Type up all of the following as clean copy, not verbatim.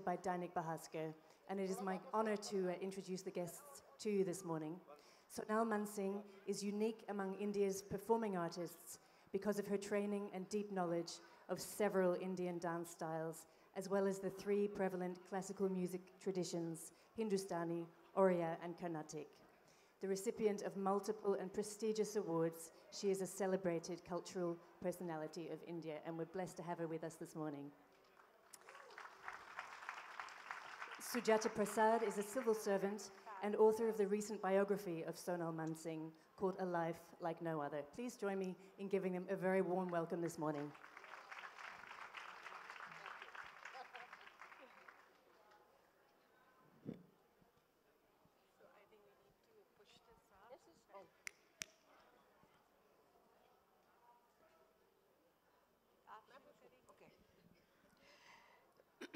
by Dainik Bahaskar, and it is my honor to introduce the guests to you this morning. Sonal Mansingh is unique among India's performing artists because of her training and deep knowledge of several Indian dance styles, as well as the three prevalent classical music traditions, Hindustani, Oriya, and Carnatic. The recipient of multiple and prestigious awards, she is a celebrated cultural personality of India, and we're blessed to have her with us this morning. Sujata Prasad is a civil servant and author of the recent biography of Sonal Mansingh called A Life Like No Other. Please join me in giving them a very warm welcome this morning.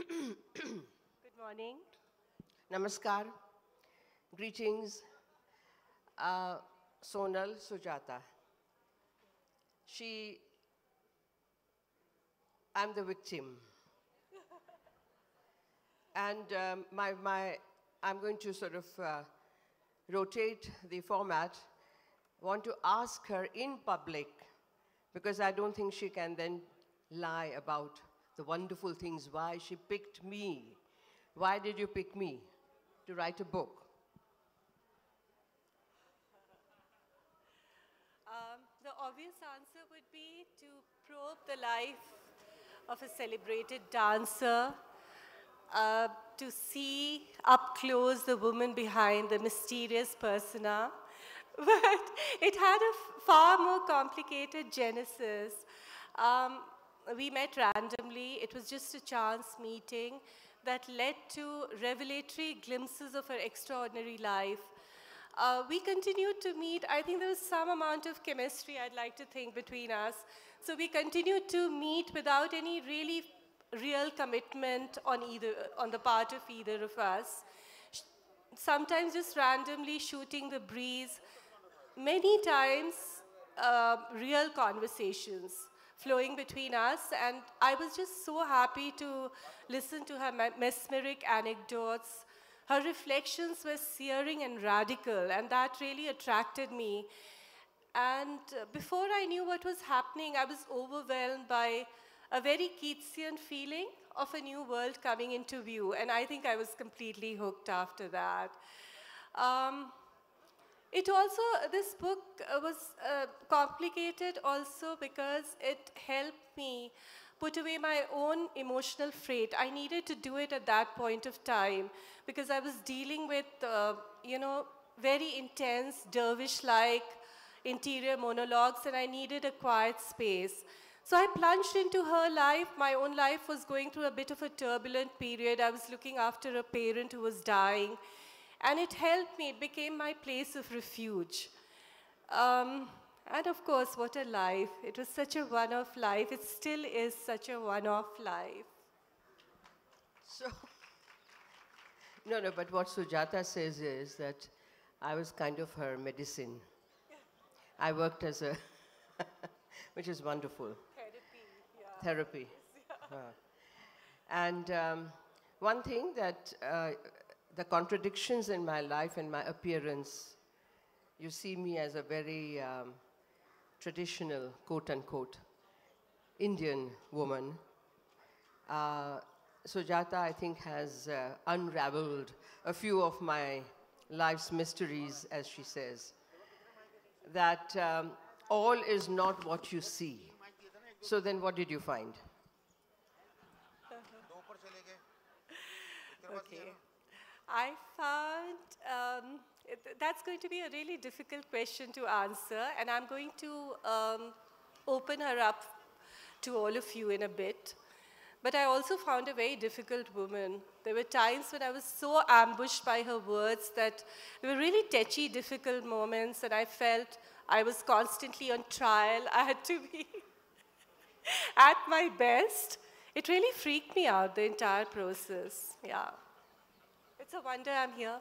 Good morning. Namaskar. Greetings. Sonal, Sujata. I'm the victim. And I'm going to sort of rotate the format. I want to ask her in public, because I don't think she can then lie about the wonderful things, why she picked me. Why did you pick me to write a book? The obvious answer would be to probe the life of a celebrated dancer, to see up close the woman behind the mysterious persona. But it had a far more complicated genesis. We met randomly. It was just a chance meeting that led to revelatory glimpses of her extraordinary life. We continued to meet. I think there was some amount of chemistry, I'd like to think, between us. So we continued to meet without any really real commitment on the part of either of us. Sometimes just randomly shooting the breeze. Many times, real conversations flowing between us, and I was just so happy to listen to her mesmeric anecdotes. Her reflections were searing and radical, and that really attracted me. And before I knew what was happening, I was overwhelmed by a very Keatsian feeling of a new world coming into view, and I think I was completely hooked after that. This book was complicated also because it helped me put away my own emotional freight. I needed to do it at that point of time because I was dealing with, very intense, dervish-like interior monologues, and I needed a quiet space. So I plunged into her life. My own life was going through a bit of a turbulent period. I was looking after a parent who was dying. And it helped me. It became my place of refuge. And of course, what a life. It was such a one-off life. It still is such a one-off life. So, no, but what Sujata says is that I was kind of her medicine. I worked as a, which is wonderful. Therapy, yeah. Therapy. And one thing that, the contradictions in my life and my appearance, you see me as a very traditional, quote-unquote, Indian woman. Sujata, I think, has unraveled a few of my life's mysteries, as she says. That all is not what you see. So then what did you find? Okay. I found, that's going to be a really difficult question to answer, and I'm going to open her up to all of you in a bit. But I also found a very difficult woman. There were times when I was so ambushed by her words that there were really tetchy, difficult moments, and I felt I was constantly on trial. I had to be at my best. It really freaked me out, the entire process, yeah. It's a wonder I'm here.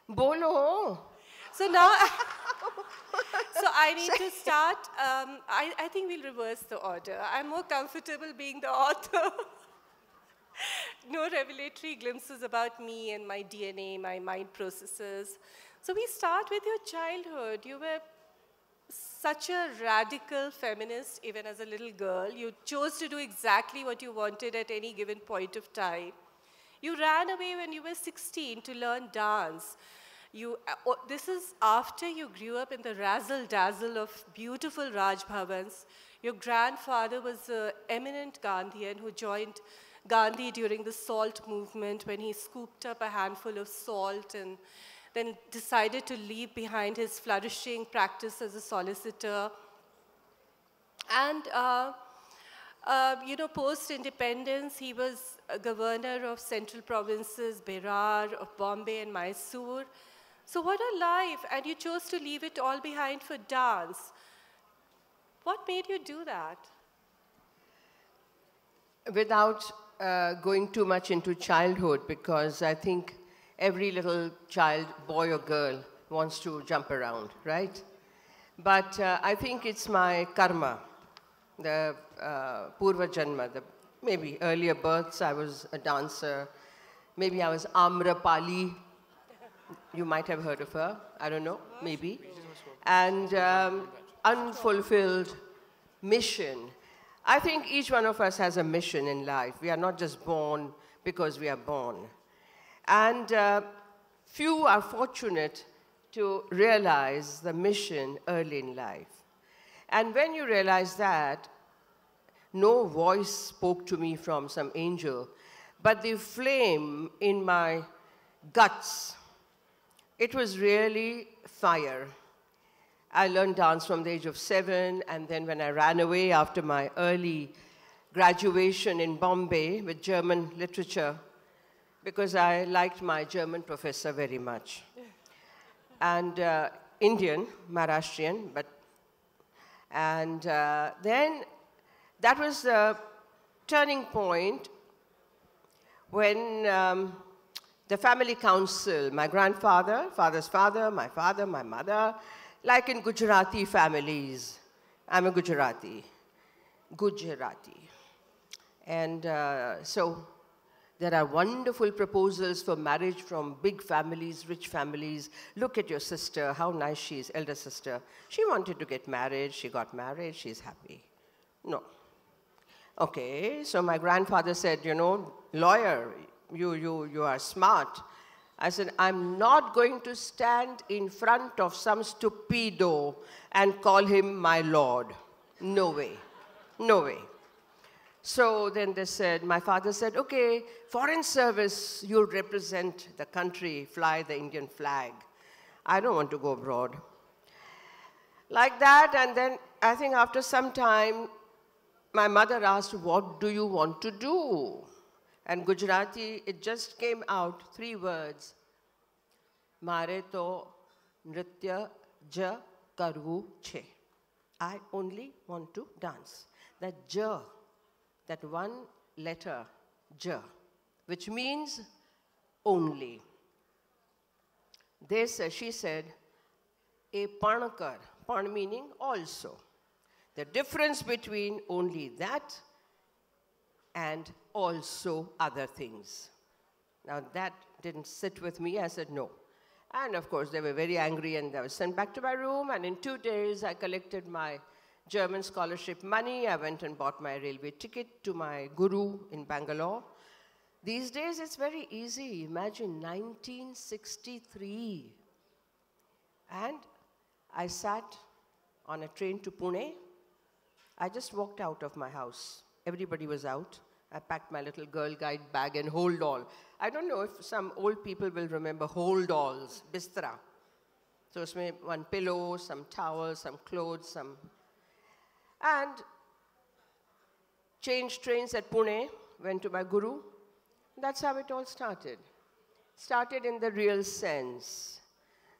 Bolo. So now, So I need to start. I think we'll reverse the order. I'm more comfortable being the author. No revelatory glimpses about me and my DNA, my mind processes. So we start with your childhood. You were such a radical feminist, even as a little girl. You chose to do exactly what you wanted at any given point of time. You ran away when you were 16 to learn dance. This is after you grew up in the razzle-dazzle of beautiful Raj Bhavans. Your grandfather was an eminent Gandhian who joined Gandhi during the salt movement when he scooped up a handful of salt and then decided to leave behind his flourishing practice as a solicitor. And, post-independence, he was a governor of central provinces, Berar, of Bombay and Mysore. So what a life, and you chose to leave it all behind for dance. What made you do that? Without going too much into childhood, because I think every little child, boy or girl, wants to jump around, right? But I think it's my karma, the Purva Janma, the maybe earlier births. I was a dancer. Maybe I was Amrapali. You might have heard of her. I don't know, maybe. And unfulfilled mission. I think each one of us has a mission in life. We are not just born because we are born. And few are fortunate to realize the mission early in life. And when you realize that, no voice spoke to me from some angel, but the flame in my guts, it was really fire. I learned dance from the age of 7, and then when I ran away after my early graduation in Bombay with German literature, because I liked my German professor very much. And Indian, Maharashtrian, and then that was the turning point when the family council, my grandfather, father's father, my mother, like in Gujarati families. I'm a Gujarati. And so there are wonderful proposals for marriage from big families, rich families. Look at your sister, how nice she is, elder sister. She wanted to get married, she got married, she's happy. No. Okay, so my grandfather said, lawyer, you are smart. I said, I'm not going to stand in front of some stupido and call him my lord. No way, no way. So then they said, my father said, okay, foreign service, you'll represent the country, fly the Indian flag. I don't want to go abroad. Like that, and then I think after some time, my mother asked, what do you want to do? And Gujarati, it just came out, 3 words. Mare to nritya ja karvu che. I only want to dance. That ja, that one letter, ja, which means only. She said, a parnakar, parn meaning also. The difference between only that and also other things. Now that didn't sit with me. I said no. And of course they were very angry and I was sent back to my room, and in 2 days I collected my German scholarship money. I went and bought my railway ticket to my guru in Bangalore. These days it's very easy. Imagine 1963. And I sat on a train to Pune. I just walked out of my house. Everybody was out. I packed my little Girl Guide bag and hold all. I don't know if some old people will remember hold alls, bistra. So it's one pillow, some towels, some clothes, and changed trains at Pune, went to my guru. That's how it all started. Started in the real sense.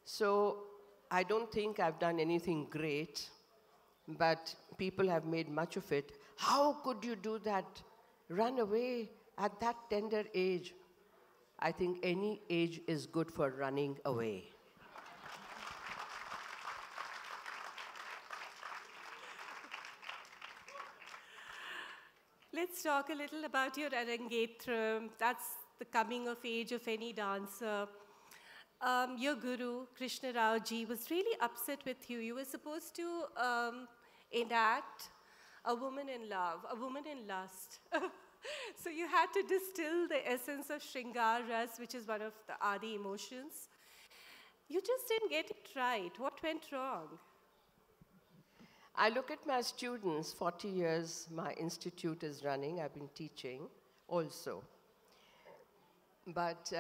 So I don't think I've done anything great, but people have made much of it. How could you do that? Run away at that tender age. I think any age is good for running away. let's talk a little about your Arangetram. That's the coming of age of any dancer. Your guru, Krishna Rao ji, was really upset with you. You were supposed to enact a woman in love, a woman in lust. So you had to distill the essence of Shringar Ras, which is one of the Adi emotions. You just didn't get it right. What went wrong? I look at my students, 40 years my institute is running, I've been teaching also. But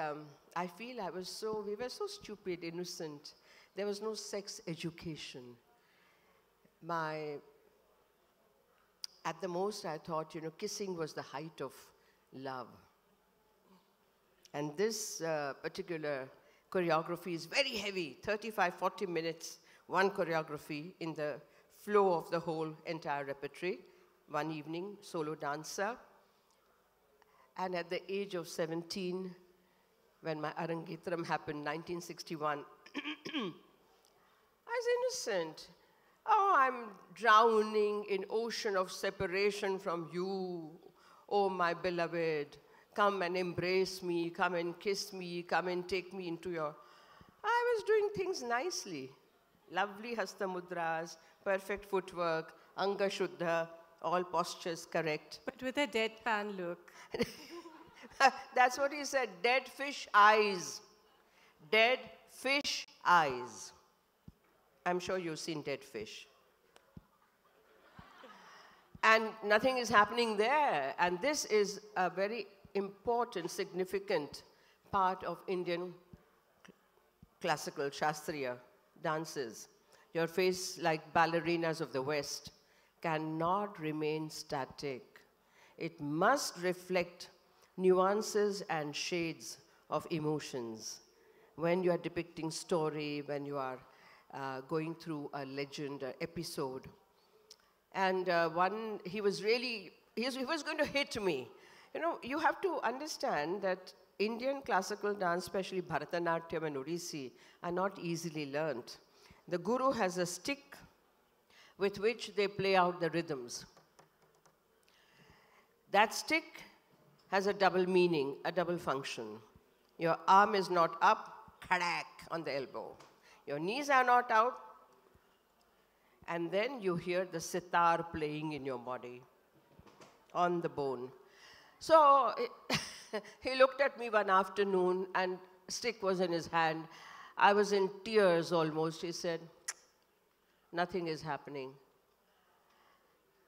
I feel we were so stupid, innocent. There was no sex education. At the most I thought, kissing was the height of love. And this particular choreography is very heavy, 35, 40 minutes, one choreography in the flow of the whole entire repertory, one evening, solo dancer. And at the age of 17, when my Arangetram happened, 1961, I was innocent. Oh, I'm drowning in ocean of separation from you, oh my beloved. Come and embrace me, come and kiss me, come and take me into your... I was doing things nicely. Lovely hasta mudras, perfect footwork, anga shuddha, all postures correct. But with a deadpan look. That's what he said, dead fish eyes. Dead fish eyes. I'm sure you've seen dead fish. And nothing is happening there. And this is a very important, significant part of Indian classical, Shastriya dances. Your face, like ballerinas of the West, cannot remain static. It must reflect nuances and shades of emotions. When you are depicting story, when you are going through a legend, an episode. And he was going to hit me. You have to understand that Indian classical dance, especially Bharatanatyam and Odissi, are not easily learnt. The guru has a stick with which they play out the rhythms. That stick has a double meaning, a double function. Your arm is not up, khadak on the elbow. Your knees are not out, and then you hear the sitar playing in your body, on the bone. So he looked at me one afternoon, and stick was in his hand. I was in tears almost. He said, nothing is happening.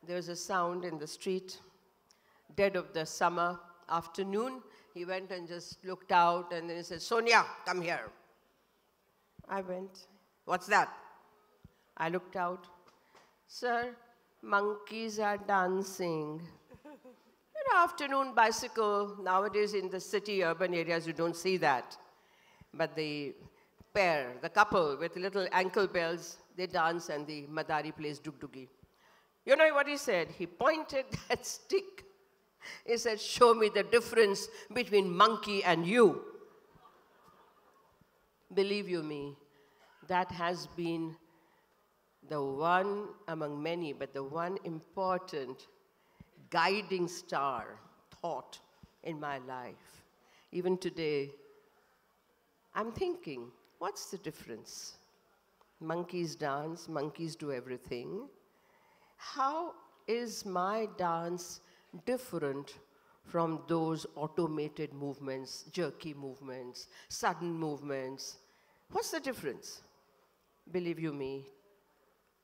There was a sound in the street, dead of the summer afternoon. He went and just looked out, and then he said, Sonia, come here. I went, what's that? I looked out. Sir, monkeys are dancing. Afternoon bicycle. Nowadays in the city, urban areas, you don't see that. But the pair, the couple with little ankle bells, they dance and the Madari plays dugdugi. You know what he said? He pointed that stick. He said, show me the difference between monkey and you. Believe you me, that has been the one among many, but the one important guiding star thought in my life. Even today, I'm thinking, what's the difference? Monkeys dance, monkeys do everything. How is my dance different from those automated movements, jerky movements, sudden movements? What's the difference? Believe you me,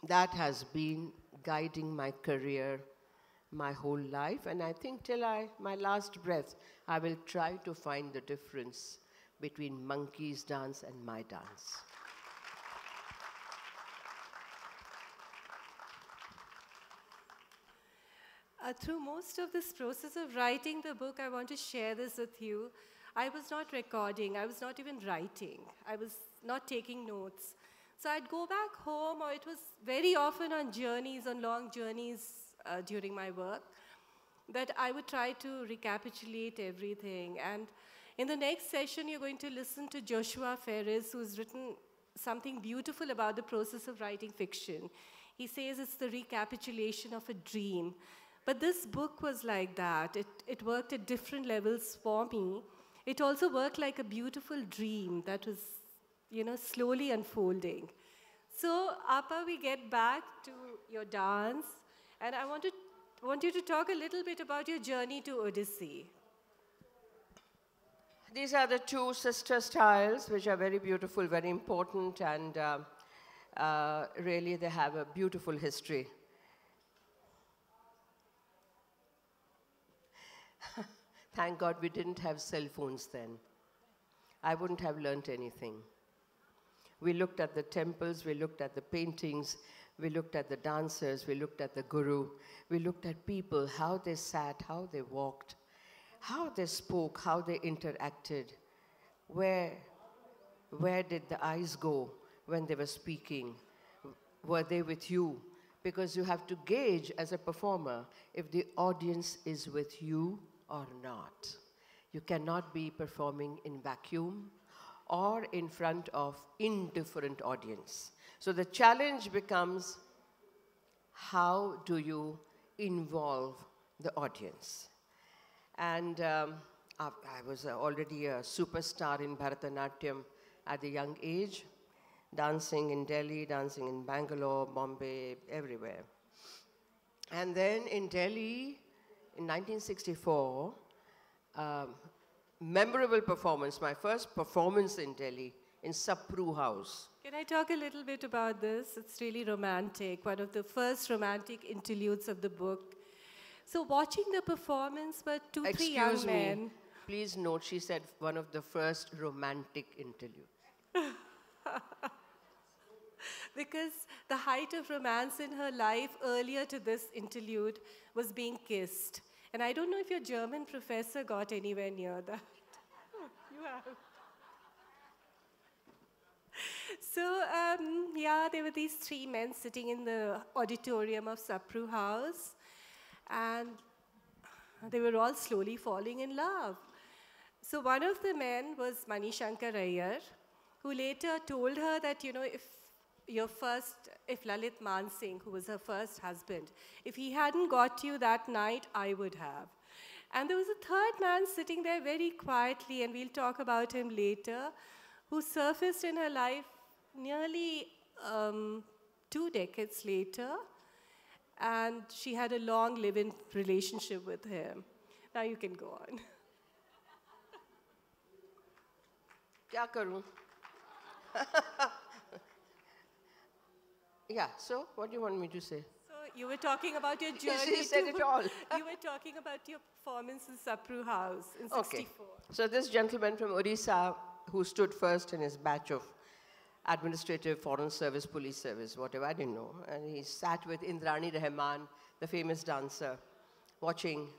that has been guiding my career my whole life, and I think till my last breath, I will try to find the difference between monkeys' dance and my dance. Through most of this process of writing the book, I want to share this with you. I was not recording, I was not even writing, I was not taking notes. So I'd go back home, or it was very often on journeys, on long journeys during my work, that I would try to recapitulate everything. And in the next session, you're going to listen to Joshua Ferris, who's written something beautiful about the process of writing fiction. He says it's the recapitulation of a dream. But this book was like that. It worked at different levels for me. It also worked like a beautiful dream that was, slowly unfolding. So, Appa, we get back to your dance, and I want you to talk a little bit about your journey to Odissi. These are the two sister styles, which are very beautiful, very important, and really they have a beautiful history. Thank God we didn't have cell phones then. I wouldn't have learnt anything. We looked at the temples, we looked at the paintings, we looked at the dancers, we looked at the guru, we looked at people, how they sat, how they walked, how they spoke, how they interacted, where did the eyes go when they were speaking? Were they with you? Because you have to gauge as a performer if the audience is with you or not. You cannot be performing in vacuum or in front of indifferent audience. So the challenge becomes, how do you involve the audience? And I was already a superstar in Bharatanatyam at a young age, dancing in Delhi, dancing in Bangalore, Bombay, everywhere. And then in Delhi, in 1964, memorable performance, my first performance in Delhi, in Sapru House. Can I talk a little bit about this? It's really romantic, one of the first romantic interludes of the book. So watching the performance were three young men. Please note, she said one of the first romantic interludes. Because the height of romance in her life earlier to this interlude was being kissed. And I don't know if your German professor got anywhere near that. You have. So, yeah, there were these three men sitting in the auditorium of Sapru House. And they were all slowly falling in love. So one of the men was Manishankar Iyer, who later told her that, if Lalit Mansingh, who was her first husband, if he hadn't got you that night, I would have. And there was a third man sitting there very quietly, and we'll talk about him later, who surfaced in her life nearly 2 decades later, and she had a long live-in relationship with him. Now you can go on. Kya karoon? Yeah, so what do you want me to say? So you were talking about your journey. She said it all. You were talking about your performance in Sapru House in '64. Okay. So this gentleman from Odisha, who stood first in his batch of administrative, foreign service, police service, whatever, I didn't know. And he sat with Indrani Rahman, the famous dancer, watching.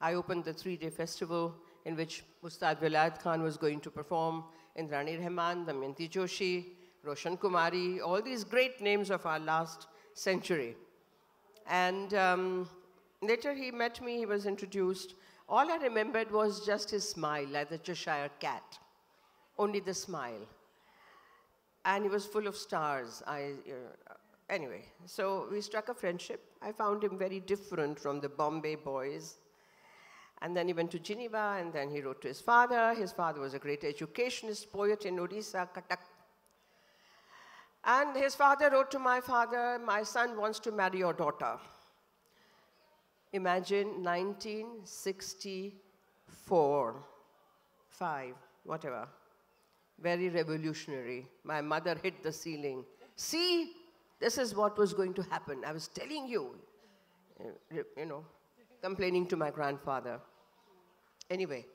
I opened the 3-day festival in which Ustad Vilayat Khan was going to perform, Indrani Rahman, Damayanti Joshi, Roshan Kumari, all these great names of our last century. And later he met me, he was introduced. All I remembered was just his smile, like the Cheshire cat. Only the smile. And he was full of stars. Anyway, so we struck a friendship. I found him very different from the Bombay boys. And then he went to Geneva, and then he wrote to his father. His father was a great educationist, poet in Odisha, Cuttack. And his father wrote to my father, my son wants to marry your daughter. Imagine 1964, 5, whatever. Very revolutionary. My mother hit the ceiling. See, this is what was going to happen. I was telling you, complaining to my grandfather. Anyway,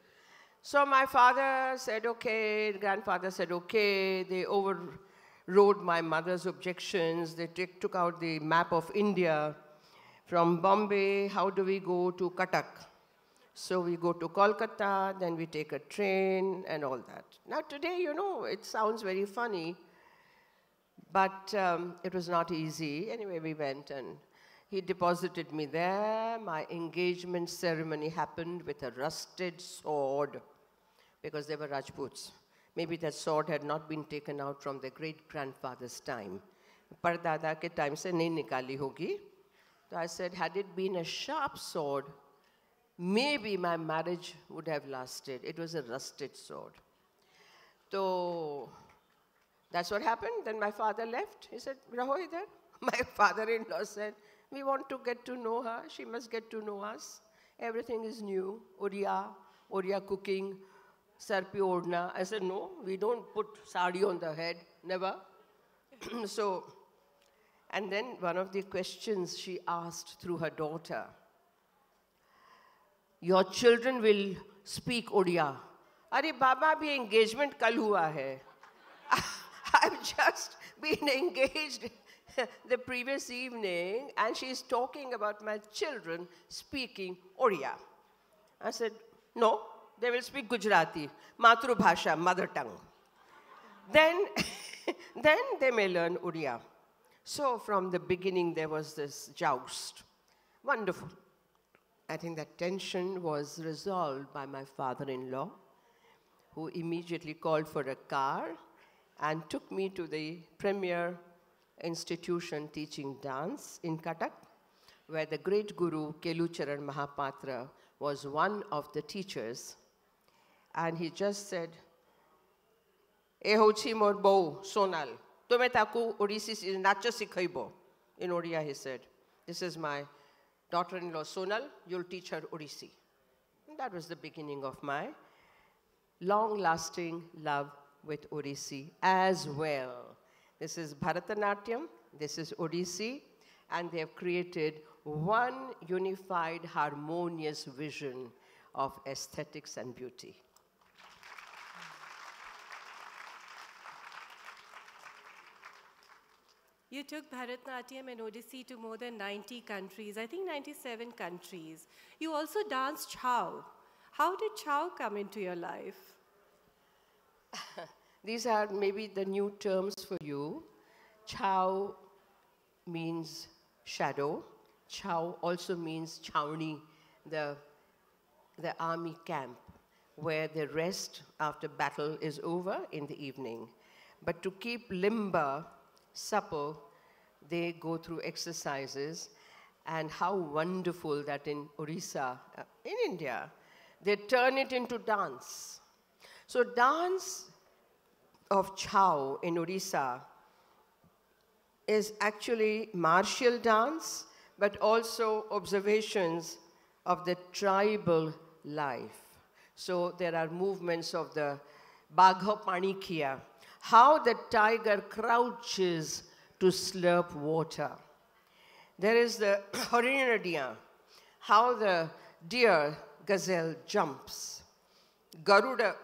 so my father said, okay, grandfather said, okay. They overrode my mother's objections. They took out the map of India. From Bombay, how do we go to Cuttack? So we go to Kolkata, then we take a train and all that. Now today, it sounds very funny, but it was not easy. Anyway, we went and he deposited me there. My engagement ceremony happened with a rusted sword because they were Rajputs. Maybe that sword had not been taken out from their great-grandfather's time. Pardada ke time se nahi nikali hogi. So I said, had it been a sharp sword, maybe my marriage would have lasted. It was a rusted sword. So that's what happened. Then my father left. He said, Raho idhar. My father-in-law said, we want to get to know her. She must get to know us. Everything is new. Oriya cooking, sar pe odna. I said, no, we don't put sari on the head. Never. So, and then one of the questions she asked through her daughter, your children will speak Odia. Are Baba, bhi engagement kal hua hai. I've just been engaged the previous evening and she's talking about my children speaking Odia. I said, no, they will speak Gujarati, Matru Bhasha, mother tongue. Then they may learn Odia. So from the beginning there was this joust. Wonderful. I think that tension was resolved by my father-in-law, who immediately called for a car and took me to the premier institution teaching dance in Cuttack, where the great guru Kelucharan Mahapatra was one of the teachers. And he just said, "E hochi mor bou Sonal, tome taku Odisi nacha sikhaibo." In Odia he said, "This is my daughter-in-law Sonal, you'll teach her Odissi." And that was the beginning of my long-lasting love with Odissi as well. This is Bharatanatyam, this is Odissi, and they have created one unified, harmonious vision of aesthetics and beauty. You took Bharatanatyam and Odissi to more than 90 countries, I think 97 countries. You also danced Chow. How did Chow come into your life? These are maybe the new terms for you. Chow means shadow. Chow also means Chowni, the army camp, where the rest after battle is over in the evening. But to keep limber, supple, they go through exercises, and how wonderful that in Orissa, in India, they turn it into dance. So dance of Chow in Orissa is actually martial dance, but also observations of the tribal life. So there are movements of the Bagha Panikia, how the tiger crouches to slurp water. There is the Harinadiya, how the deer gazelle jumps. Garuda,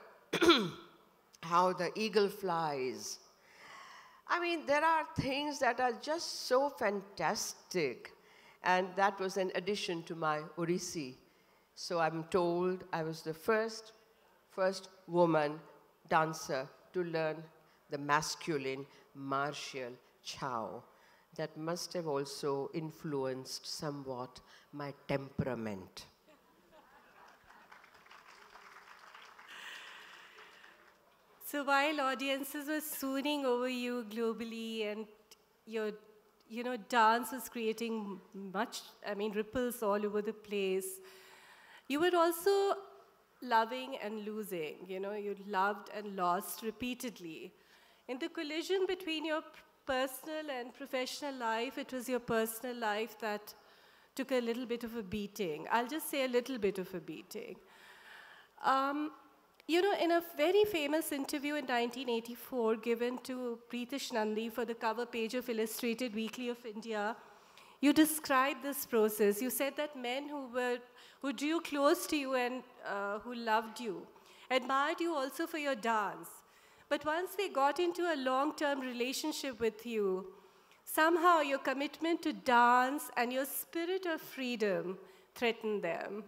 how the eagle flies. I mean, there are things that are just so fantastic. And that was an addition to my Odissi. So I'm told I was the first woman dancer to learn the masculine martial Chow. That must have also influenced somewhat my temperament. So while audiences were swooning over you globally and your dance was creating ripples all over the place, you were also loving and losing. You loved and lost repeatedly. In the collision between your personal and professional life, it was your personal life that took a little bit of a beating. I'll just say a little bit of a beating. In a very famous interview in 1984 given to Pritish Nandi for the cover page of Illustrated Weekly of India, you described this process. You said that men who drew close to you and who loved you admired you also for your dance. But once they got into a long-term relationship with you, somehow your commitment to dance and your spirit of freedom threatened them.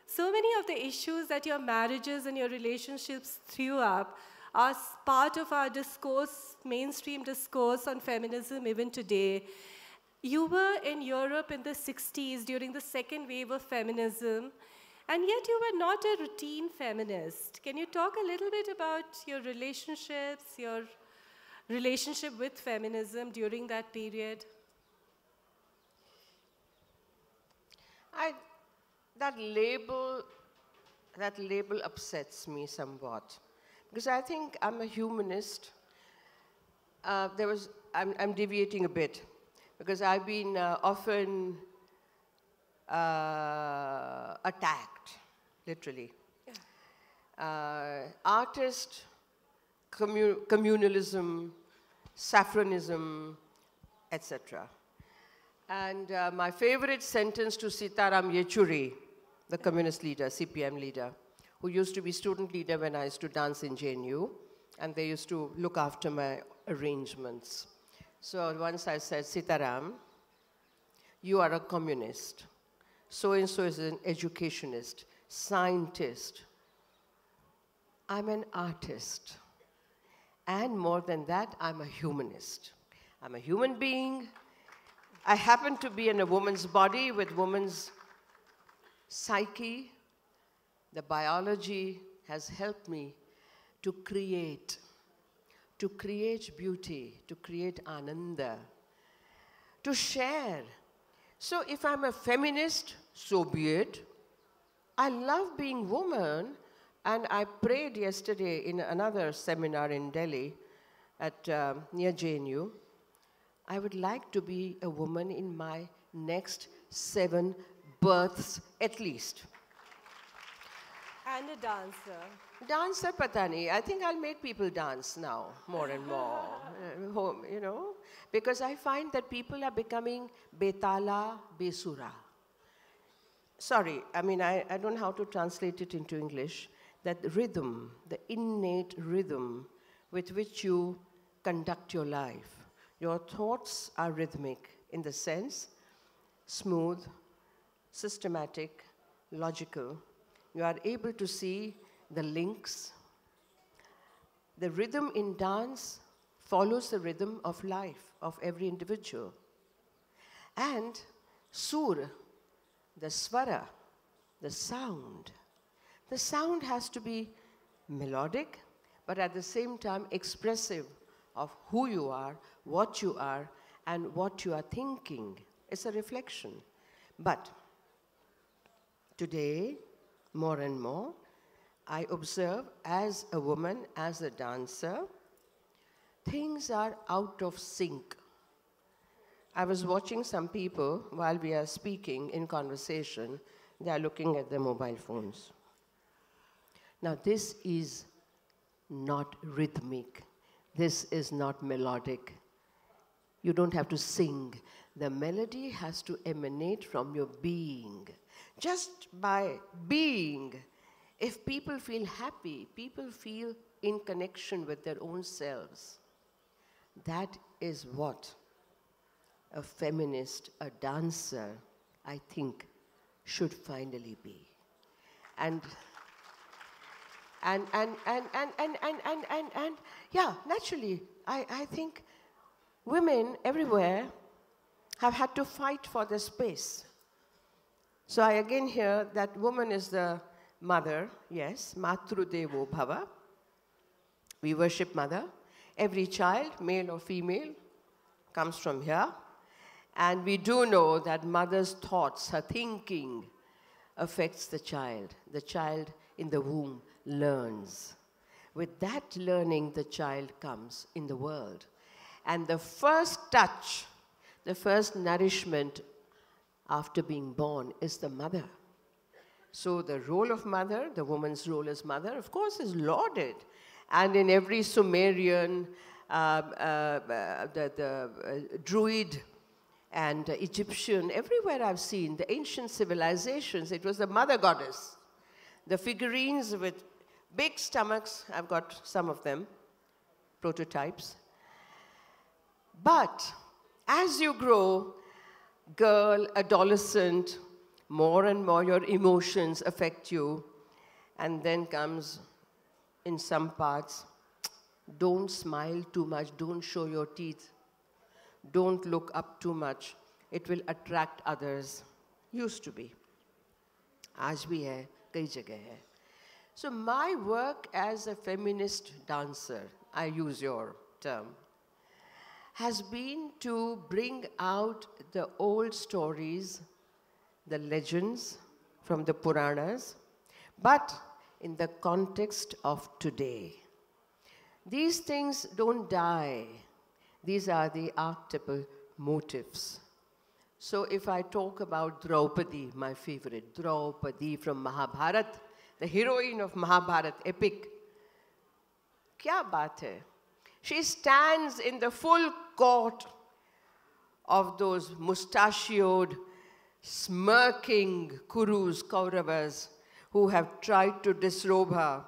So many of the issues that your marriages and your relationships threw up are part of our discourse, mainstream discourse on feminism even today. You were in Europe in the 60s during the second wave of feminism, and yet you were not a routine feminist. Can you talk a little bit about your relationships, your relationship with feminism during that period? I, that label upsets me somewhat. Because I think I'm a humanist. I'm deviating a bit, because I've been often attacked, literally. Artist, communalism, saffronism, etc. And my favorite sentence to Sitaram Yechury, the communist leader, CPM leader, who used to be student leader when I used to dance in JNU, and they used to look after my arrangements. So once I said, Sitaram, you are a communist. So-and-so is an educationist, scientist. I'm an artist. And more than that, I'm a humanist. I'm a human being. I happen to be in a woman's body with woman's psyche. The biology has helped me to create beauty, to create ananda, to share. So if I'm a feminist, so be it. I love being woman, and I prayed yesterday in another seminar in Delhi at near JNU. I would like to be a woman in my next 7 births at least. And a dancer. Dancer, patani. I think I'll make people dance now, more and more, you know, because I find that people are becoming betala, besura. Sorry, I mean, I don't know how to translate it into English. That rhythm, the innate rhythm with which you conduct your life. Your thoughts are rhythmic in the sense, smooth, systematic, logical. You are able to see the links. The rhythm in dance follows the rhythm of life of every individual. And sur, the swara, the sound. The sound has to be melodic, but at the same time expressive of who you are, and what you are thinking. It's a reflection. But today, more and more, I observe as a woman, as a dancer, things are out of sync. I was watching some people while we are speaking in conversation, they are looking at their mobile phones. Now this is not rhythmic. This is not melodic. You don't have to sing. The melody has to emanate from your being. Just by being, if people feel happy, people feel in connection with their own selves. That is what a feminist, a dancer, I think, should finally be. And yeah, naturally, I think women everywhere have had to fight for their space. So I again hear that woman is the mother, yes, Matru Devo Bhava. We worship mother. Every child, male or female, comes from here. And we do know that mother's thoughts, her thinking, affects the child. The child in the womb learns. With that learning, the child comes in the world. And the first touch, the first nourishment after being born is the mother. So the role of mother, the woman's role as mother, of course, is lauded. And in every Sumerian, Druid, and Egyptian, everywhere I've seen, the ancient civilizations, it was the mother goddess. The figurines with big stomachs, I've got some of them, prototypes. But as you grow, girl, adolescent, more and more your emotions affect you. And then comes, in some parts, don't smile too much, don't show your teeth. Don't look up too much. It will attract others. Used to be. Aaj bhi hai, kai jagah hai. So my work as a feminist dancer, I use your term, has been to bring out the old stories, the legends, from the Puranas, but in the context of today. These things don't die. These are the archetypal motifs. So if I talk about Draupadi, my favorite, Draupadi from Mahabharat, the heroine of Mahabharat epic, kya baat hai? She stands in the full court of those mustachioed, smirking Kurus, Kauravas, who have tried to disrobe her,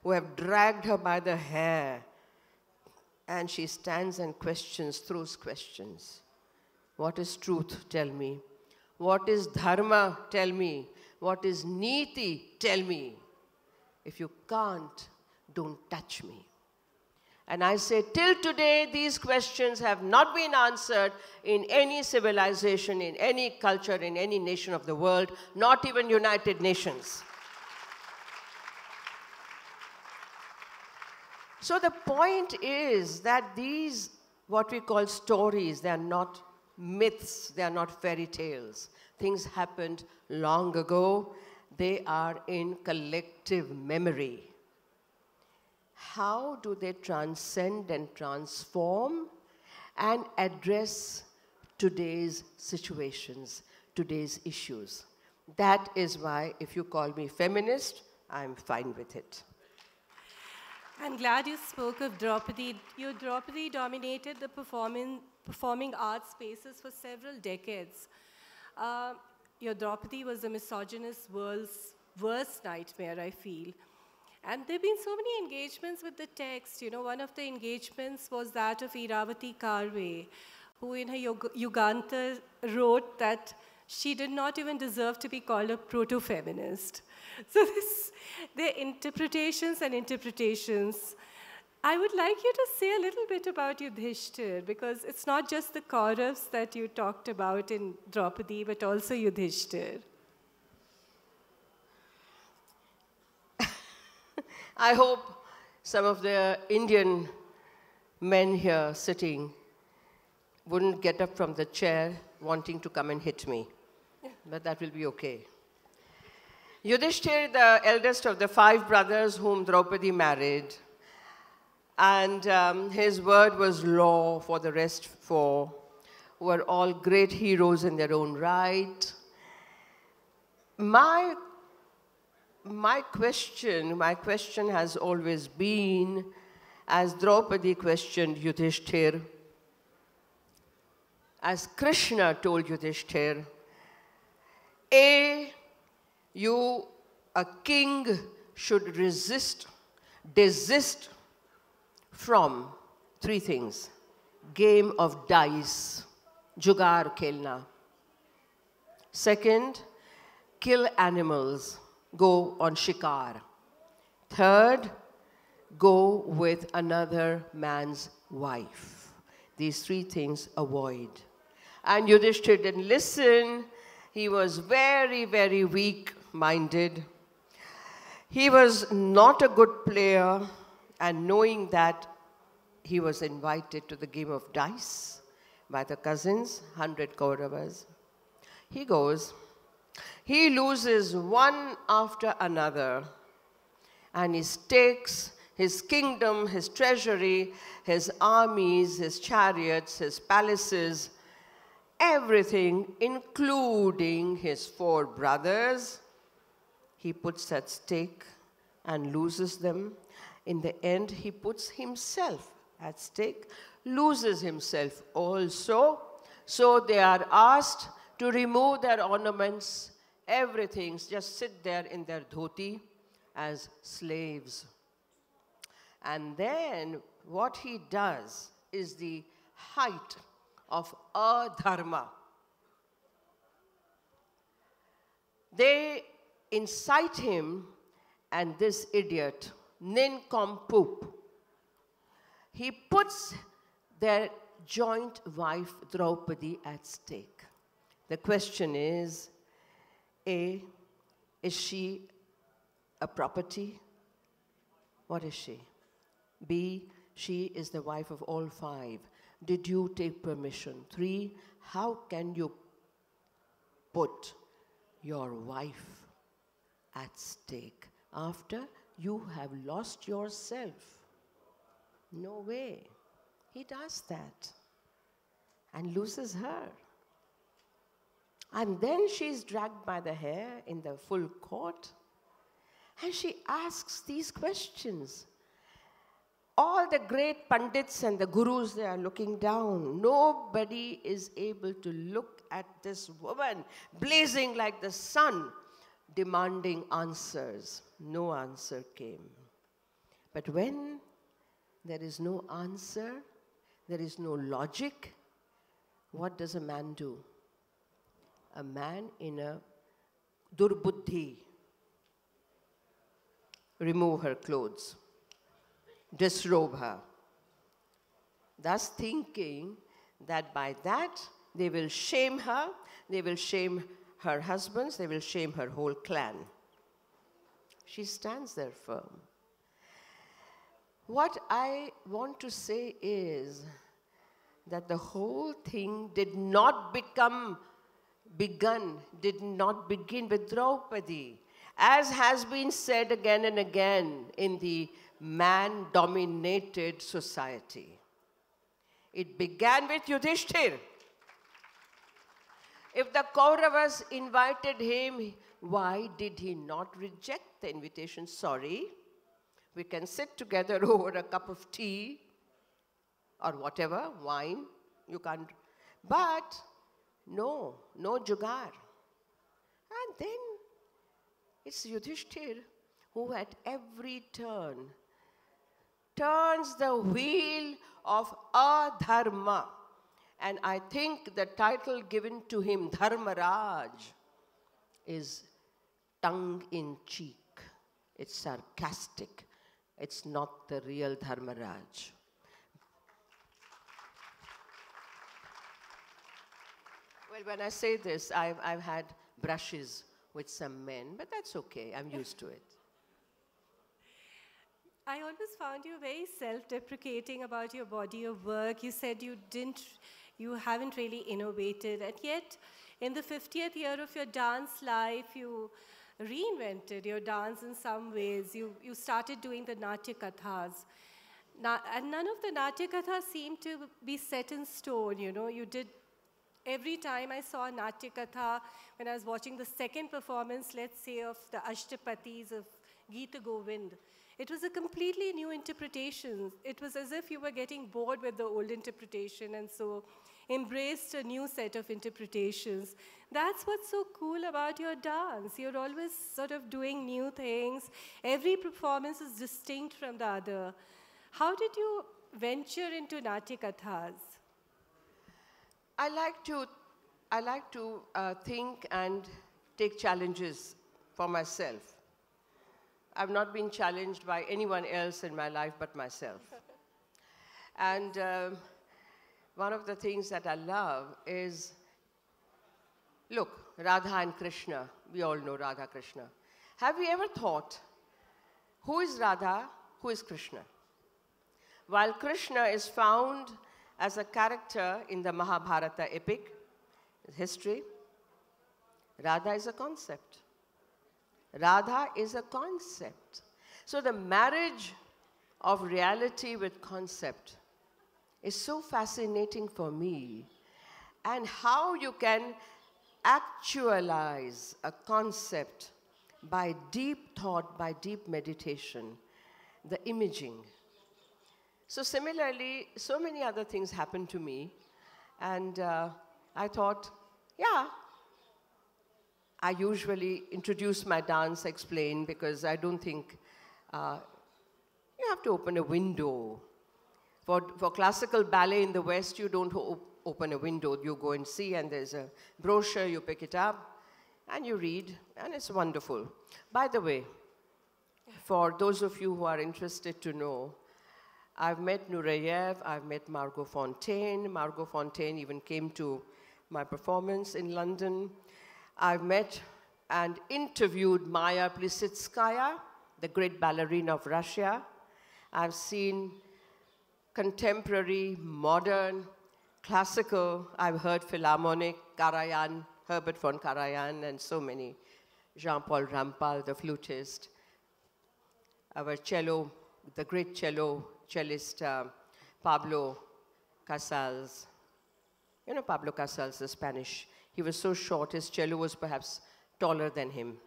who have dragged her by the hair. And she stands and questions, throws questions. What is truth? Tell me. What is dharma? Tell me. What is niti? Tell me. If you can't, don't touch me. And I say, till today, these questions have not been answered in any civilization, in any culture, in any nation of the world, not even United Nations. So the point is that these, what we call stories, they are not myths, they are not fairy tales. Things happened long ago. They are in collective memory. How do they transcend and transform and address today's situations, today's issues? That is why, if you call me feminist, I'm fine with it. I'm glad you spoke of Draupadi. Your Draupadi dominated the performing arts spaces for several decades. Your Draupadi was the misogynist world's worst nightmare, I feel. And there have been so many engagements with the text. You know, one of the engagements was that of Iravati Karve, who in her Yuganta wrote that she did not even deserve to be called a proto-feminist. So there are interpretations and interpretations. I would like you to say a little bit about Yudhishthir, because it's not just the Kauravas that you talked about in Draupadi, but also Yudhishthir. I hope some of the Indian men here sitting wouldn't get up from the chair wanting to come and hit me, but that will be okay. Yudhishthir, the eldest of the 5 brothers whom Draupadi married, and his word was law for the rest 4, who were all great heroes in their own right. My question has always been, as Draupadi questioned Yudhishthir, as Krishna told Yudhishthir, a king should desist from 3 things. Game of dice, jugaar khelna. Second, kill animals, go on shikar. Third, go with another man's wife. These 3 things avoid. And Yudhishthir didn't listen. He was very, very weak-minded. He was not a good player, and knowing that he was invited to the game of dice by the cousins, 100 Kauravas, he goes. He loses one after another, and he stakes his kingdom, his treasury, his armies, his chariots, his palaces, everything, including his 4 brothers, he puts at stake and loses them. In the end, he puts himself at stake, loses himself also. So they are asked to remove their ornaments, everything, just sit there in their dhoti as slaves. And then what he does is the height of adharma. They incite him, and this idiot, nincompoop, he puts their joint wife Draupadi at stake. The question is, A, is she a property? What is she? B, she is the wife of all 5. Did you take permission? 3, how can you put your wife at stake after you have lost yourself. No way. He does that and loses her. And then she's dragged by the hair in the full court and she asks these questions. All the great pandits and the gurus, they are looking down. Nobody is able to look at this woman blazing like the sun, demanding answers. No answer came. But when there is no answer, there is no logic, what does a man do? A man in a durbuddhi, remove her clothes, disrobe her, thus thinking that by that they will shame her, they will shame her husbands, they will shame her whole clan. She stands there firm. What I want to say is that the whole thing did not begin with Draupadi, as has been said again and again in the man-dominated society. It began with Yudhishthir. If the Kauravas invited him, why did he not reject the invitation? Sorry, we can sit together over a cup of tea or whatever, wine, you can't. But no jugar. And then it's Yudhishthir who at every turn turns the wheel of adharma. And I think the title given to him, Dharmaraj, is tongue-in-cheek. It's sarcastic. It's not the real Dharmaraj. Well, when I say this, I've had brushes with some men, but that's okay. I'm used to it. I always found you very self-deprecating about your body of work. You said you haven't really innovated, and yet in the 50th year of your dance life, you reinvented your dance in some ways. You started doing the Natya Kathas. And none of the Natya Kathas seemed to be set in stone, you know. You did, every time I saw a Natya Katha, when I was watching the second performance, let's say, of the Ashtapatis of Geeta Govind, it was a completely new interpretation. It was as if you were getting bored with the old interpretation and so embraced a new set of interpretations. That's what's so cool about your dance. You're always sort of doing new things. Every performance is distinct from the other. How did you venture into Natya Kathas? I like to think and take challenges for myself. I've not been challenged by anyone else in my life but myself. And one of the things that I love is, look, Radha and Krishna, we all know Radha Krishna. Have you ever thought, who is Radha, who is Krishna? While Krishna is found as a character in the Mahabharata epic, history, Radha is a concept. Radha is a concept. So the marriage of reality with concept is so fascinating for me. And how you can actualize a concept by deep thought, by deep meditation, the imaging. So similarly, so many other things happened to me. And I thought, yeah, I usually introduce my dance, explain, because I don't think you have to open a window. For classical ballet in the West, you don't open a window. You go and see, and there's a brochure, you pick it up, and you read, and it's wonderful. By the way, for those of you who are interested to know, I've met Nureyev, I've met Margot Fontaine. Margot Fontaine even came to my performance in London. I've met and interviewed Maya Plisitskaya, the great ballerina of Russia. I've seen contemporary, modern, classical. I've heard Philharmonic, Karajan, Herbert von Karajan, and so many. Jean-Paul Rampal, the flutist. Our cello, the great cellist Pablo Casals. You know Pablo Casals, the Spanish. He was so short, his cello was perhaps taller than him.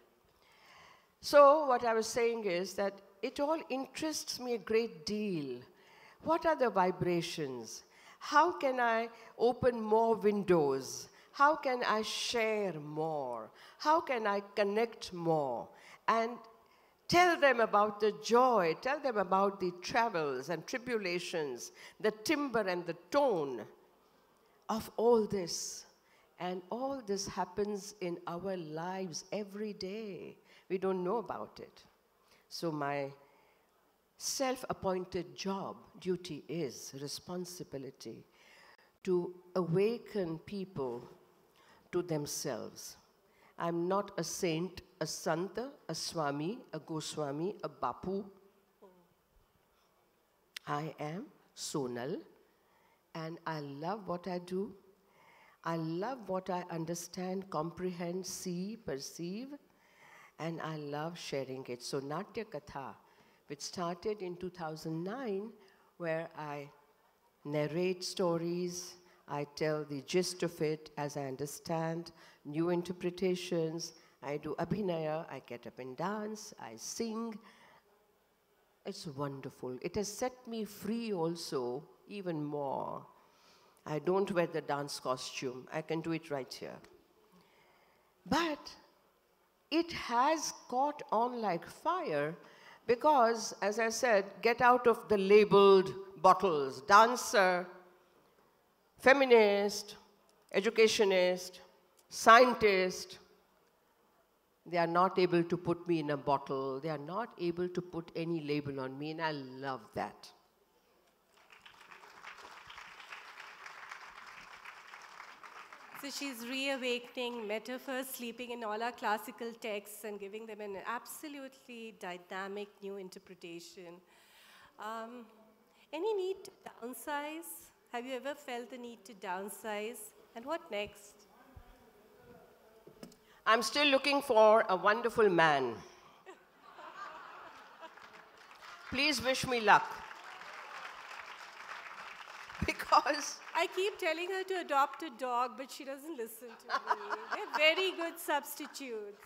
So what I was saying is that it all interests me a great deal. What are the vibrations? How can I open more windows? How can I share more? How can I connect more? And tell them about the joy, tell them about the travels and tribulations, the timbre and the tone of all this. And all this happens in our lives every day. We don't know about it. So my self-appointed job, duty is, responsibility, to awaken people to themselves. I'm not a saint, a santa, a swami, a goswami, a bapu. I am Sonal, and I love what I do. I love what I understand, comprehend, see, perceive, and I love sharing it. So Natya Katha, which started in 2009, where I narrate stories, I tell the gist of it as I understand, new interpretations, I do abhinaya, I get up and dance, I sing. It's wonderful. It has set me free also, even more. I don't wear the dance costume. I can do it right here. But it has caught on like fire because, as I said, get out of the labeled bottles. Dancer, feminist, educationist, scientist. They are not able to put me in a bottle. They are not able to put any label on me, and I love that. So she's reawakening metaphors, sleeping in all our classical texts and giving them an absolutely dynamic new interpretation. Any need to downsize? Have you ever felt the need to downsize? And what next? I'm still looking for a wonderful man. Please wish me luck. Because I keep telling her to adopt a dog, but she doesn't listen to me. They're very good substitutes.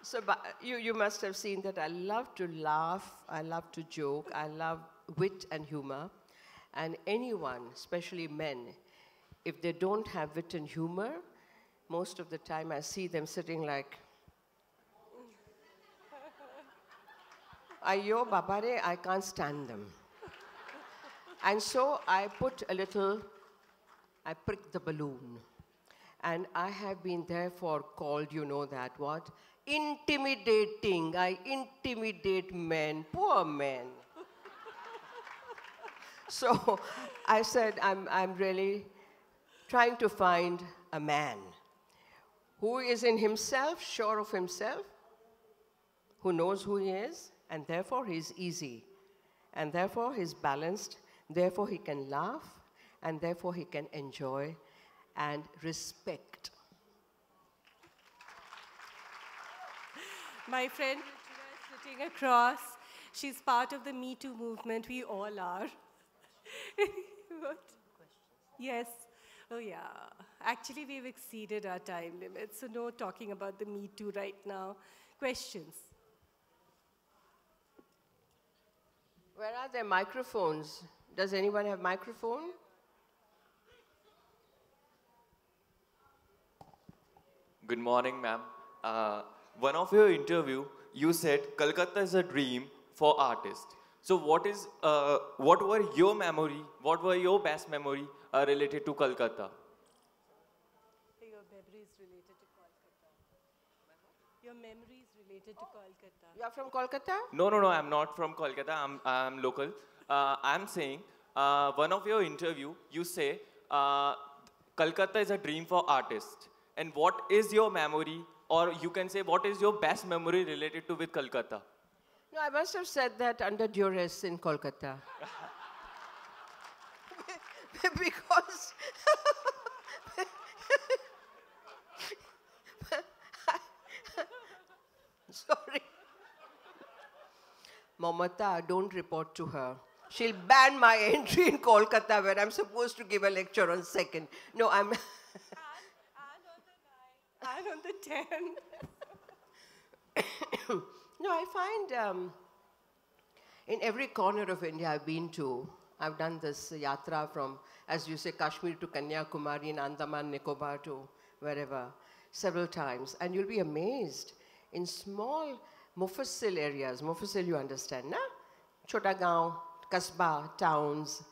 So you must have seen that I love to laugh, I love to joke, I love wit and humor. And anyone, especially men, if they don't have wit and humor, most of the time I see them sitting like, Ayyo babare, I can't stand them. And so I put a little, I pricked the balloon. And I have been therefore called, you know that what? Intimidating. I intimidate men, poor men. So I said, I'm really trying to find a man who is in himself, sure of himself, who knows who he is, and therefore he's easy. And therefore he's balanced. Therefore, he can laugh, and therefore he can enjoy and respect. My friend Ruchira is sitting across. She's part of the Me Too movement. We all are. What? Yes. Oh, yeah. Actually, we've exceeded our time limit, so no talking about the Me Too right now. Questions? Where are their microphones? Does anyone have microphone? Good morning, ma'am. One of your interview, you said Kolkata is a dream for artists. So what were your memory, what were your best memory related to Kolkata? Your memories related to Kolkata. Your memories related to Kolkata. You are from Kolkata? No, I'm not from Kolkata, I'm local. I'm saying, one of your interview, you say, Kolkata is a dream for artists. And what is your memory, or you can say, what is your best memory related to with Kolkata? No, I must have said that under duress in Kolkata. Because Mamata, don't report to her. She'll ban my entry in Kolkata where I'm supposed to give a lecture on 2nd. No, I'm... And on the 10th. No, I find in every corner of India I've been to, I've done this yatra from, as you say, Kashmir to Kanyakumari and Andaman, Nicobar to wherever, several times. And you'll be amazed in small Mufassil areas. Mufassil, you understand, na? Chota Gaon, Kasbah, towns.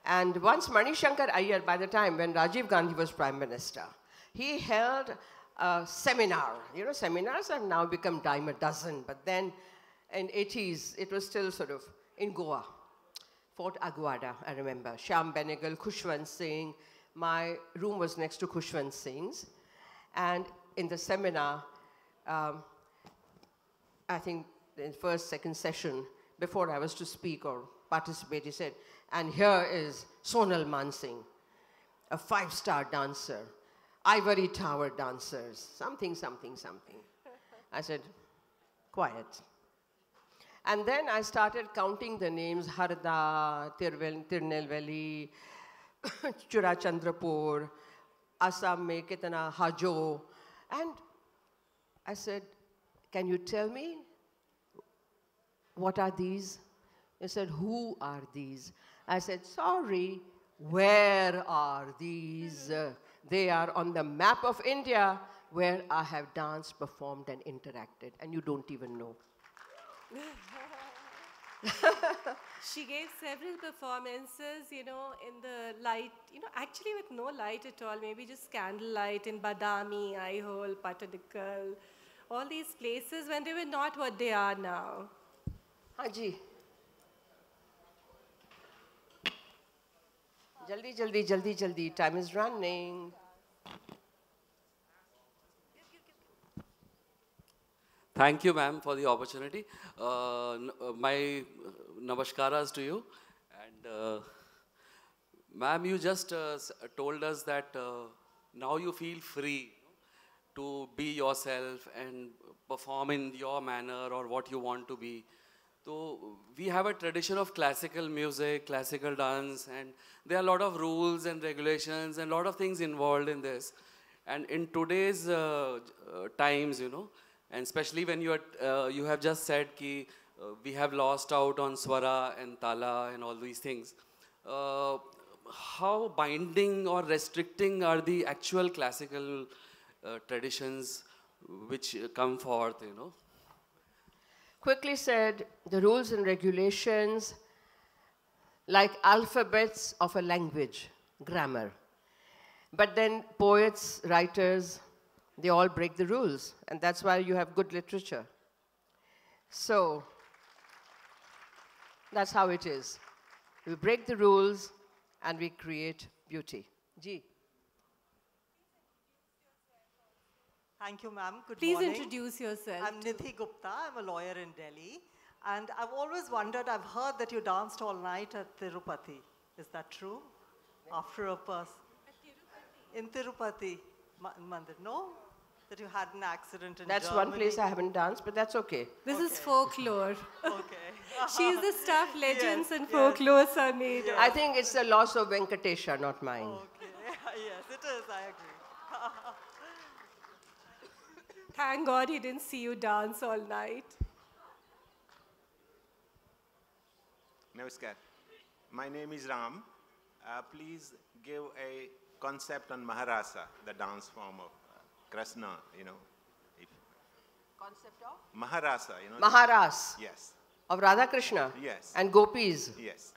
And once Mani Shankar Iyer, by the time when Rajiv Gandhi was Prime Minister, he held a seminar. You know, seminars have now become dime a dozen, but then in 80s, it was still sort of in Goa. Fort Aguada, I remember. Shyam Benegal, Khushwant Singh. My room was next to Khushwant Singh's. And in the seminar, I think in first, second session, before I was to speak or participate, he said, and here is Sonal Mansingh, a 5-star dancer, ivory tower dancers, something, something, something. I said, quiet. And then I started counting the names, Harda, Tirunelveli, Churachandrapur, Assam mein kitna, Hajo. And I said, can you tell me, what are these? He said, who are these? I said, sorry, where are these? They are on the map of India where I have danced, performed, and interacted, and you don't even know. She gave several performances, you know, in the light, you know, actually with no light at all, maybe just candlelight in Badami, Aihole, Patadikal, all these places when they were not what they are now. Haji. Jaldi, jaldi, jaldi, jaldi. Time is running. Thank you, ma'am, for the opportunity. My namaskaras to you. And ma'am, you just told us that now you feel free to be yourself and perform in your manner or what you want to be. So we have a tradition of classical music, classical dance, and there are a lot of rules and regulations and a lot of things involved in this. And in today's times, you know, and especially when you have just said that we have lost out on swara and tala and all these things. How binding or restricting are the actual classical traditions which come forth, you know? Quickly said, the rules and regulations, like alphabets of a language, grammar. But then poets, writers, they all break the rules, and that's why you have good literature. So, that's how it is. We break the rules, and we create beauty. Ji. Thank you, ma'am. Good Please morning. introduce yourself. I'm Nidhi Gupta. I'm a lawyer in Delhi. And I've always wondered, I've heard that you danced all night at Tirupati. Is that true? After a person. In Tirupati Mandir. No? That you had an accident in That's Germany. one place I haven't danced, but that's okay. This is folklore. Okay. She's the stuff legends Yes, and yes. folklore are made of. I think it's the loss of Venkatesha, not mine. Okay. Yes, it is. I agree. Thank God he didn't see you dance all night. Namaskar. My name is Ram. Please give a concept on Maharasa, the dance form of Krishna, you know. Concept of? Maharasa, you know. Maharas. Yes. Of Radha Krishna. Yes. And gopis. Yes.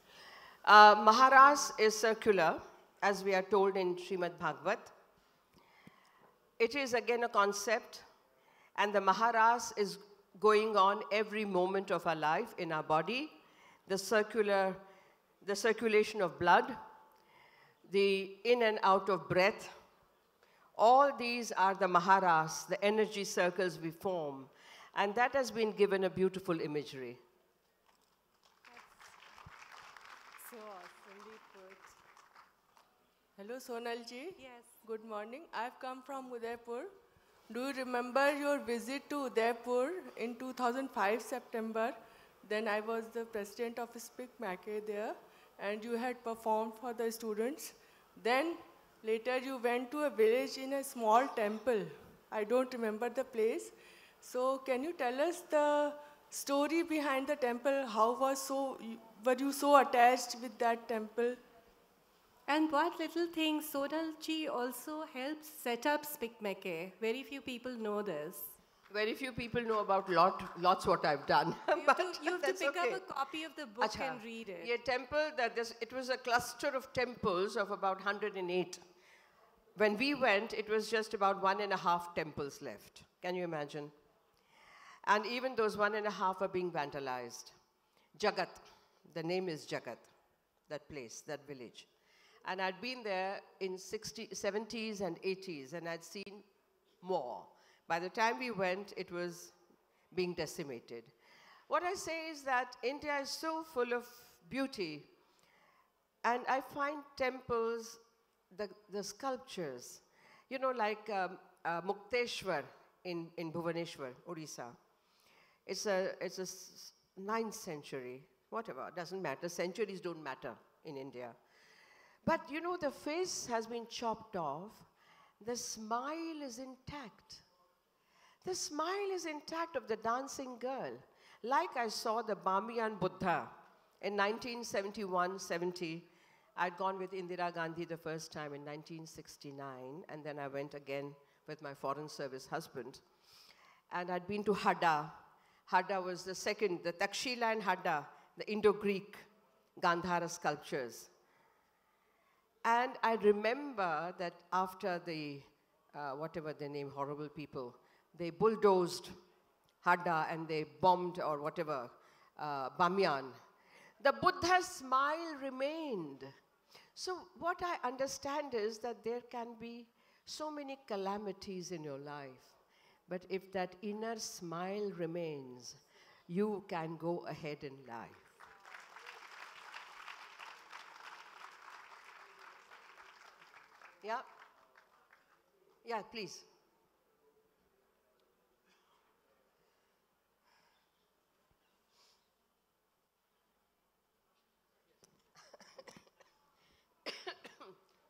Maharas is circular, as we are told in Srimad Bhagavad. It is again a concept, and the Maharas is going on every moment of our life in our body. The circulation of blood, the in and out of breath. All these are the Maharas, the energy circles we form. And that has been given a beautiful imagery. So awesomely put. Hello, Sonal ji. Yes. Good morning. I've come from Udaipur. Do you remember your visit to Udaipur in 2005 September? Then I was the president of Speak Mackay there, and you had performed for the students. Then later you went to a village in a small temple. I don't remember the place. So can you tell us the story behind the temple? Were you so attached with that temple? And what little thing, Sonal ji also helped set up Speak Mackay. Very few people know this. Very few people know about lots what I've done. You have to pick up a copy of the book and read it. Yeah, temple, it was a cluster of temples of about 108. When we went, it was just about 1.5 temples left. Can you imagine? And even those 1.5 are being vandalized. Jagat, the name is Jagat, that place, that village. And I'd been there in 70s and 80s, and I'd seen more. By the time we went, it was being decimated. What I say is that India is so full of beauty, and I find temples, the sculptures, you know, like Mukteshwar in Bhubaneswar, Odisha. It's a 9th century, whatever, doesn't matter. Centuries don't matter in India. But you know, the face has been chopped off. The smile is intact. The smile is intact of the dancing girl. Like I saw the Bamiyan Buddha in 1971-70. I'd gone with Indira Gandhi the first time in 1969, and then I went again with my foreign service husband. And I'd been to Hadda. Hadda was the second, the Takshila and Hadda, the Indo-Greek Gandhara sculptures. And I remember that after the, whatever their name, horrible people, they bulldozed Hadda and they bombed or whatever, Bamiyan. The Buddha's smile remained. So what I understand is that there can be so many calamities in your life, but if that inner smile remains, you can go ahead in life. Yeah? Yeah, please.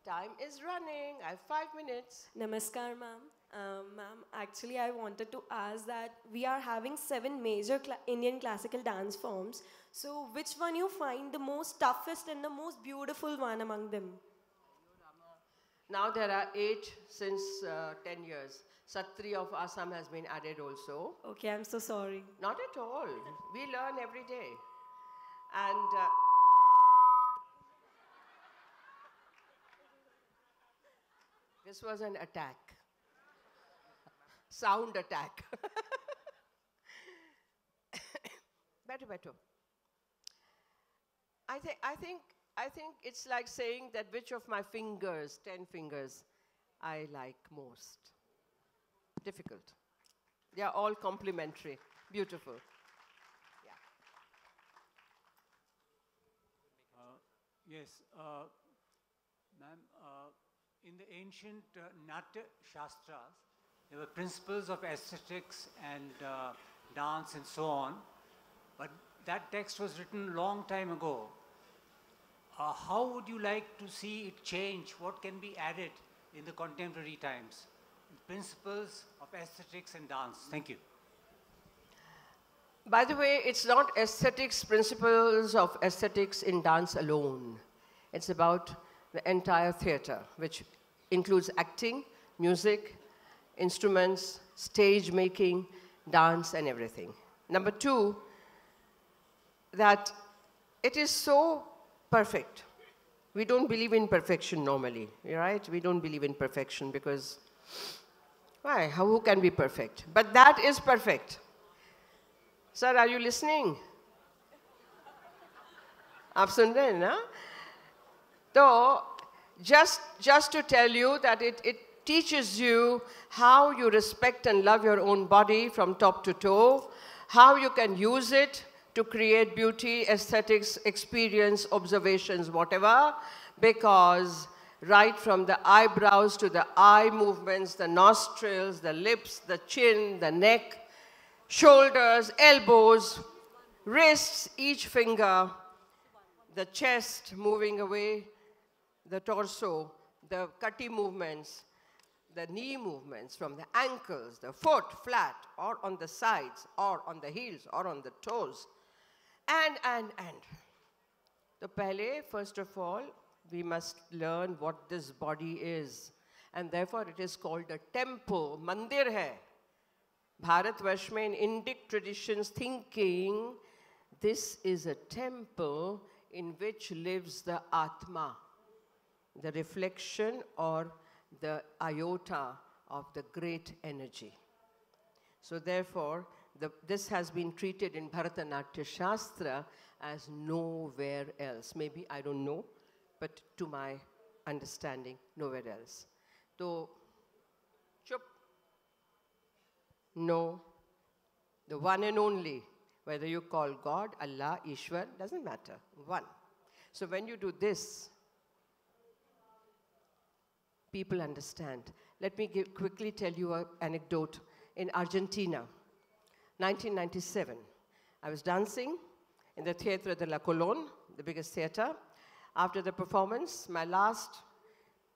Time is running. I have 5 minutes. Namaskar, ma'am. Ma'am, actually, I wanted to ask that we are having 7 major Indian classical dance forms. So, which one you find the most toughest and the most beautiful one among them? Now there are 8 since 10 years. Satri of Assam has been added also. Okay, I'm so sorry. Not at all. We learn every day. And this was an attack. Sound attack. Better. I think it's like saying that which of my fingers, 10 fingers, I like most. Difficult. They are all complementary. Beautiful. Yeah. Yes, ma'am, in the ancient Natya Shastras, there were principles of aesthetics and dance and so on, but that text was written a long time ago. How would you like to see it change? What can be added in the contemporary times? Principles of aesthetics and dance. Thank you. By the way, it's not aesthetics, principles of aesthetics in dance alone. It's about the entire theater, which includes acting, music, instruments, stage making, dance, and everything. Number 2, that it is so perfect. We don't believe in perfection normally, right? We don't believe in perfection because, why? Who can be perfect? But that is perfect. Sir, are you listening? Aap sun rahe hain, na? So, just to tell you that it teaches you how you respect and love your own body from top to toe, how you can use it to create beauty, aesthetics, experience, observations, whatever, because right from the eyebrows to the eye movements, the nostrils, the lips, the chin, the neck, shoulders, elbows, wrists, each finger, the chest moving away, the torso, the kati movements, the knee movements from the ankles, the foot flat, or on the sides, or on the heels, or on the toes, and. So pehle, first of all, we must learn what this body is. And therefore it is called a temple, mandir hai. Bharatvarsh mein in Indic traditions thinking, this is a temple in which lives the Atma, the reflection or the iota of the great energy. So therefore, this has been treated in Bharatanatyam Shastra as nowhere else. Maybe, I don't know, but to my understanding, nowhere else. So, chup, no, the one and only, whether you call God, Allah, Ishwar, doesn't matter, one. So when you do this, people understand. Let me quickly tell you an anecdote. In Argentina, 1997, I was dancing in the Teatro de la Colón, the biggest theater. After the performance, my last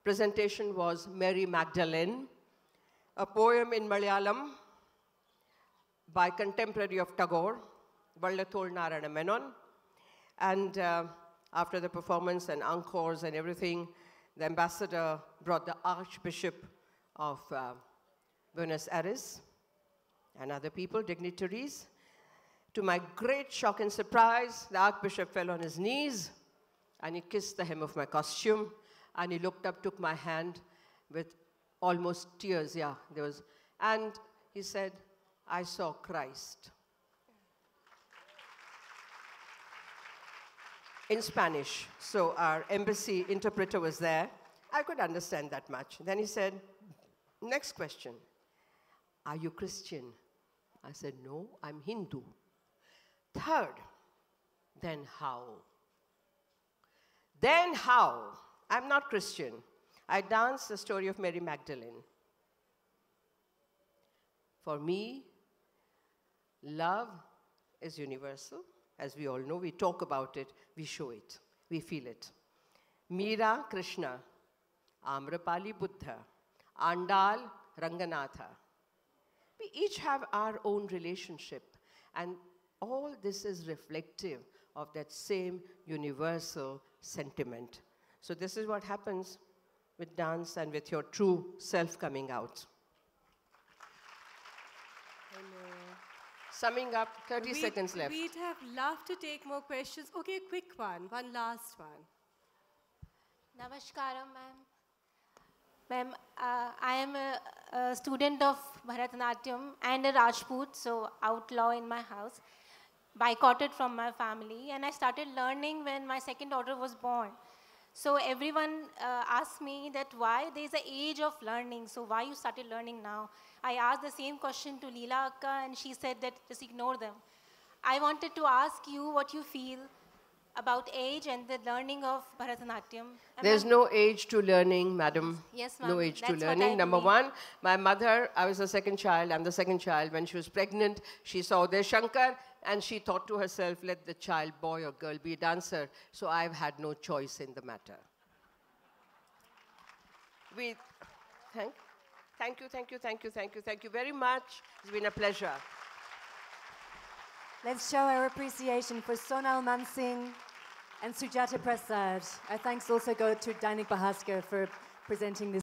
presentation was Mary Magdalene, a poem in Malayalam by contemporary of Tagore, Vallathol Narayana Menon. And after the performance and encores and everything, the ambassador brought the Archbishop of Buenos Aires and other people, dignitaries. To my great shock and surprise, the Archbishop fell on his knees and he kissed the hem of my costume and he looked up, took my hand with almost tears, yeah, there was, and he said, I saw Christ. In Spanish, so our embassy interpreter was there. I could understand that much. Then he said, next question, are you Christian? I said, no, I'm Hindu. Third, then how? Then how? I'm not Christian. I danced the story of Mary Magdalene. For me, love is universal. As we all know, we talk about it, we show it, we feel it. Meera, Krishna, Amrapali, Buddha, Andal, Ranganatha. We each have our own relationship, and all this is reflective of that same universal sentiment. So this is what happens with dance and with your true self coming out. Summing up, 30 seconds left. We'd have loved to take more questions. Okay, quick one last one. Namaskaram, ma'am. Ma'am, I am a student of Bharatanatyam and a Rajput, so outlaw in my house, boycotted from my family, and I started learning when my second daughter was born. So everyone asked me that why there's an age of learning, so why you started learning now? I asked the same question to Leela Akka and she said that just ignore them. I wanted to ask you what you feel about age and the learning of Bharatanatyam. There's no age to learning, madam. Yes, ma'am. No age to That's what learning. I Number believe. one, my mother, I was the second child, I'm the second child. When she was pregnant, she saw Uday Shankar and she thought to herself, let the child, boy or girl, be a dancer. So I've had no choice in the matter. Thank you very much. It's been a pleasure. Let's show our appreciation for Sonal Mansingh and Sujata Prasad. Our thanks also go to Dainik Bahaskar for presenting this.